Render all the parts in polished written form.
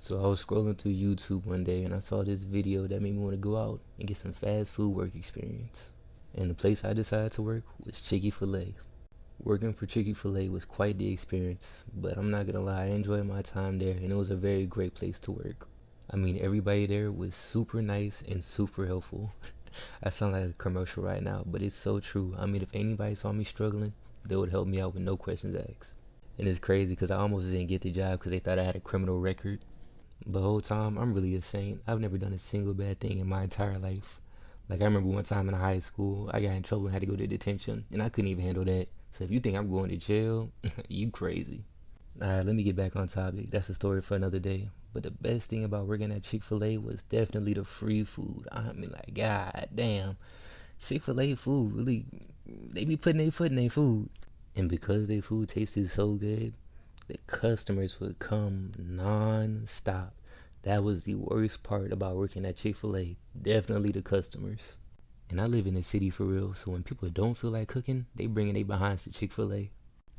So I was scrolling through YouTube one day and I saw this video that made me want to go out and get some fast food work experience. And the place I decided to work was Chick-fil-A. Working for Chick-fil-A was quite the experience, but I'm not gonna lie, I enjoyed my time there and it was a very great place to work. I mean, everybody there was super nice and super helpful. I sound like a commercial right now, but it's so true. I mean, if anybody saw me struggling, they would help me out with no questions asked. And it's crazy because I almost didn't get the job because they thought I had a criminal record. But the whole time, I'm really a saint. I've never done a single bad thing in my entire life. Like, I remember one time in high school, I got in trouble and had to go to detention, and I couldn't even handle that. So if you think I'm going to jail, you crazy. Alright, let me get back on topic. That's a story for another day. But the best thing about working at Chick-fil-A was definitely the free food. I mean, like, god damn. Chick-fil-A food, really, they be putting their foot in their food. And because their food tasted so good, the customers would come non-stop. That was the worst part about working at Chick-fil-A. Definitely the customers. And I live in the city for real, so when people don't feel like cooking, they bring their behinds to Chick-fil-A.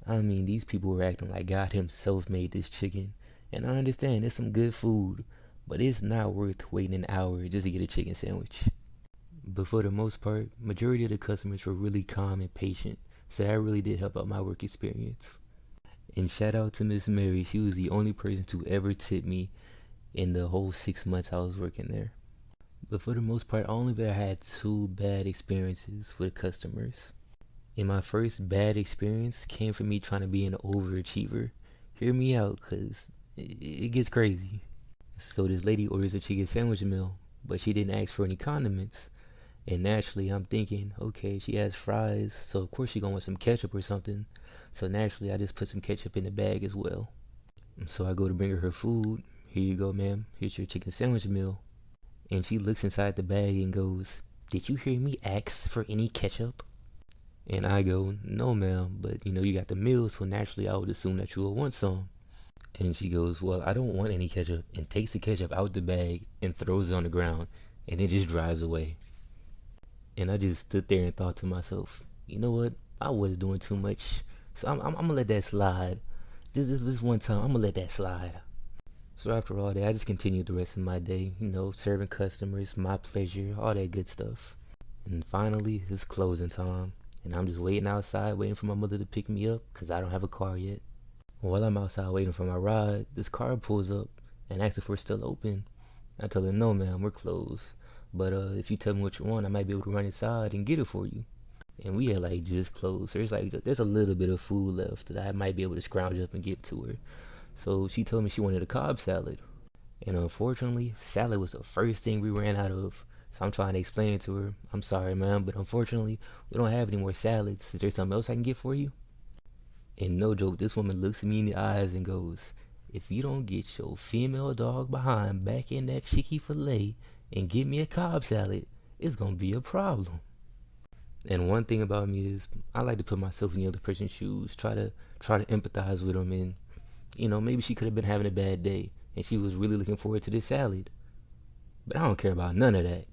I mean, these people were acting like God himself made this chicken. And I understand it's some good food, but it's not worth waiting an hour just to get a chicken sandwich. But for the most part, majority of the customers were really calm and patient, so that really did help out my work experience. And shout out to Miss Mary, she was the only person to ever tip me in the whole 6 months I was working there. But for the most part, I only ever had two bad experiences with customers. And my first bad experience came from me trying to be an overachiever. Hear me out, cause it gets crazy. So this lady orders a chicken sandwich meal, but she didn't ask for any condiments. And naturally, I'm thinking, okay, she has fries, so of course she gonna want some ketchup or something. So naturally, I just put some ketchup in the bag as well. So I go to bring her food. Here you go, ma'am. Here's your chicken sandwich meal. And she looks inside the bag and goes, "Did you hear me ask for any ketchup?" And I go, "No, ma'am, but you got the meal, so naturally I would assume that you will want some." And she goes, "Well, I don't want any ketchup," and takes the ketchup out the bag and throws it on the ground, and then just drives away. And I just stood there and thought to myself, you know what? I was doing too much, so I'm gonna let that slide. This one time, I'm gonna let that slide. So after all that, I just continued the rest of my day, serving customers, my pleasure, all that good stuff. And finally, it's closing time, and I'm just waiting outside, waiting for my mother to pick me up, because I don't have a car yet. While I'm outside waiting for my ride, this car pulls up and asks if we're still open. I tell her, "No, ma'am, we're closed. But if you tell me what you want, I might be able to run inside and get it for you." And we had like just closed. So there's a little bit of food left that I might be able to scrounge up and give to her. So she told me she wanted a Cobb salad. And unfortunately, salad was the first thing we ran out of. So I'm trying to explain to her, "I'm sorry, ma'am, but unfortunately, we don't have any more salads. Is there something else I can get for you?" And no joke, this woman looks at me in the eyes and goes, "If you don't get your female dog behind back in that Chicky-fil-A and get me a Cobb salad, it's gonna be a problem." And one thing about me is I like to put myself in the other person's shoes, try to empathize with them, and maybe she could have been having a bad day and she was really looking forward to this salad. But I don't care about none of that.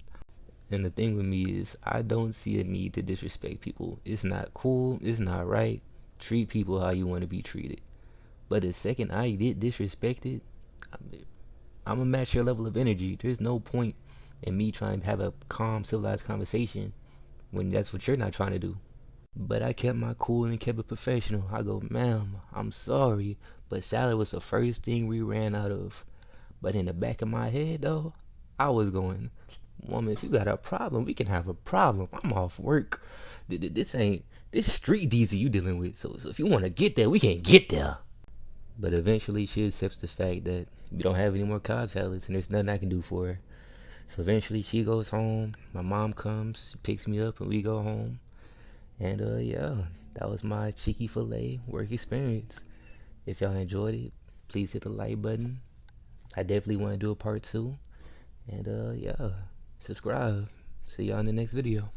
And the thing with me is I don't see a need to disrespect people. It's not cool, it's not right. Treat people how you want to be treated. But the second I get disrespected, I'm gonna match your level of energy. There's no point in me trying to have a calm, civilized conversation when that's what you're not trying to do. But I kept my cool and kept it professional. I go, "Ma'am, I'm sorry, but salad was the first thing we ran out of." But in the back of my head, though, I was going, "Woman, if you got a problem, we can have a problem. I'm off work. This ain't this street diesel you dealing with. So if you want to get there, we can get there." But eventually, she accepts the fact that we don't have any more Cobb salads, and there's nothing I can do for her. So eventually, she goes home. My mom comes, she picks me up, and we go home. And yeah, that was my Chicky-fil-A work experience. If y'all enjoyed it, please hit the like button. I definitely want to do a part 2. And yeah, subscribe. See y'all in the next video.